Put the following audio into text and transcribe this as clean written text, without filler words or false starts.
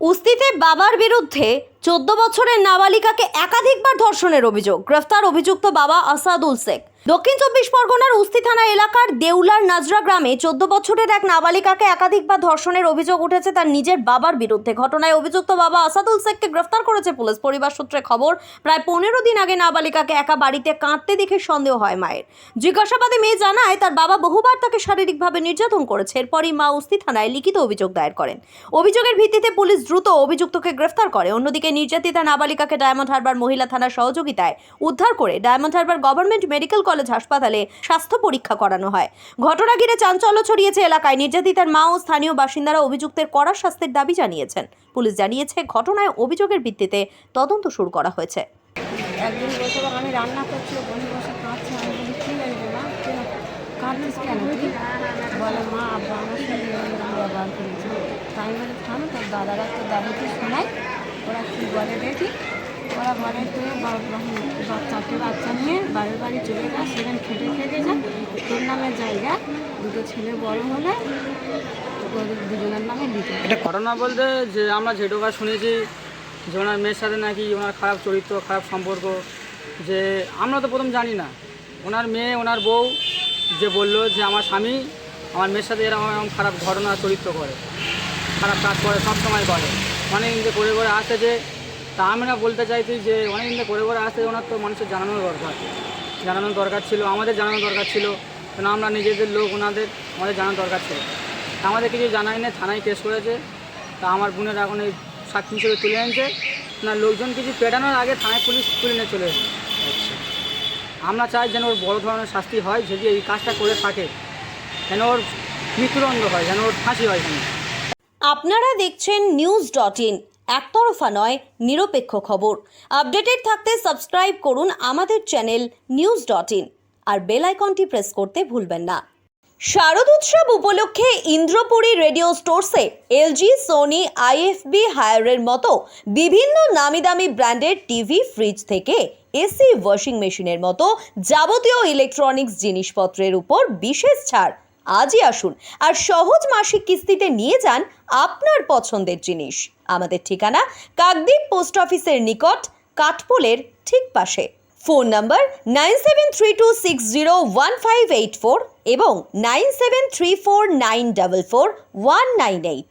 উস্তিতে বাবার বিরুদ্ধে 14 বছরের নাবালিকাকে একাধিকবার ধর্ষণের অভিযোগ। গ্রেফতার অভিযুক্ত বাবা আসাদুল শেখ। দক্ষিণ 24 পরগনার উস্তি থানা এলাকার দেউলার নাজরা গ্রামে 14 বছরের এক নাবালিকাকে একাধিকবার ধর্ষণের অভিযোগ উঠেছে তার নিজের বাবার বিরুদ্ধে। ঘটনায় অভিযুক্ত বাবা আসাদুল শেখকে গ্রেফতার করেছে পুলিশ। পরিবার সূত্রে খবর, প্রায় 15 দিন আগে নাবালিকাকে একা বাড়িতে কাঁদতে দেখে সন্দেহ হয় মায়ের। জিজ্ঞাসাবাদে মেয়ে জানায় তার বাবা বহুবার তাকে শারীরিকভাবে নির্যাতন করেছে। এরপরই মা উস্তি থানায় লিখিত অভিযোগ দায়ের করেন। অভিযোগের ভিত্তিতে পুলিশ দ্রুত অভিযুক্তকে গ্রেফতার করে। অন্যদিকে নির্যাতিতা নাবালিকাকে ডায়মন্ড হারবার মহিলা থানার সহযোগিতায় উদ্ধার করে diamond Harbour government medical college হাসপাতালে স্বাস্থ্য পরীক্ষা করানো হয়। ঘটনা ঘিরে চাঞ্চল্য ছড়িয়েছে এলাকায়। নির্যাতিতার মা ও স্থানীয় বাসিন্দারা অভিযুক্তের কড়া শাস্তির দাবি জানিয়েছেন। পুলিশ জানিয়েছে ঘটনায় অভিযোগের ভিত্তিতে তদন্ত শুরু করা হয়েছে। একদিন বসে আমি রান্না করছি, বসে বসে কাঁদছে। আমি বলি কী লাগবে মা, কেন কাঁদছিস কেন তুই? বলে মা আব্বা আমার সঙ্গে ব্যবহার করেছে। তাই বলে থামো, তোর দাদারা তোর দাদুকে শোনায়, ওরা কী বলে দেখি। ওরা বলে তুই চারটে বাচ্চা নিয়ে বাড়ির বাড়ি চলে যা, সেখানে খেটে খেটে যা, তোর নামের জায়গা দুটো ছেলে বড় হলে ওদের দুজনের নামে দিতে। এটা ঘটনা বলতে যে আমরা যেটুকু শুনেছি যে ওনার মেয়ের সাথে নাকি ওনার খারাপ চরিত্র, খারাপ সম্পর্ক, যে আমরা তো প্রথম জানি না। ওনার মেয়ে, ওনার বউ যে বললো যে আমার স্বামী আমার মেয়ের সাথে এরকম খারাপ ঘটনা চরিত্র করে, খারাপ কাজ করে, সব সময় করে, অনেক দিন করে করে আসে। যে তা আমরা বলতে চাইছি যে অনেক দিন করে করে আসে, ওনার তো মানুষের জানানোর দরকার ছিল, আমাদের জানানোর দরকার ছিল, কেন আমরা নিজেদের লোক, আমাদের জানানোর দরকার ছিল। তা আমাদের কিছু জানাই না, থানায় কেস করেছে। তা আমার বোনের এখন এই সাক্ষী হিসেবে তুলে আনছে না, লোকজন কিছু পেটানোর আগে থানায় পুলিশ তুলে নিয়ে চলে এসেছে। আমরা চাই যেন ওর বড় ধরনের শাস্তি হয়, যদি এই কাজটা করে থাকে, যেন ওর মৃত্যুদণ্ড হয়, যেন ওর ফাঁসি হয়। আপনারা দেখছেন news.in, একতরফা নয়, নিরপেক্ষ খবর। আপডেটেড থাকতে সাবস্ক্রাইব করুন আমাদের চ্যানেল news.in আর বেল আইকনটি প্রেস করতে ভুলবেন না। শারদ উৎসব উপলক্ষে ইন্দ্রপুরী রেডিও স্টোরসে এলজি, সোনি, আইএফবি, হায়ারের মতো বিভিন্ন নামি দামি ব্র্যান্ডের টিভি, ফ্রিজ থেকে এসি, ওয়াশিং মেশিনের মতো যাবতীয় ইলেকট্রনিক্স জিনিসপত্রের উপর বিশেষ ছাড়। আজই আসুন আর সহজ মাসিক কিস্তিতে নিয়ে যান আপনার পছন্দের জিনিস। আমাদের ঠিকানা কাকদ্বীপ পোস্ট অফিসের নিকট, কাঠপোলের ঠিক পাশে। ফোন নাম্বার 9732601584 এবং 9734944198।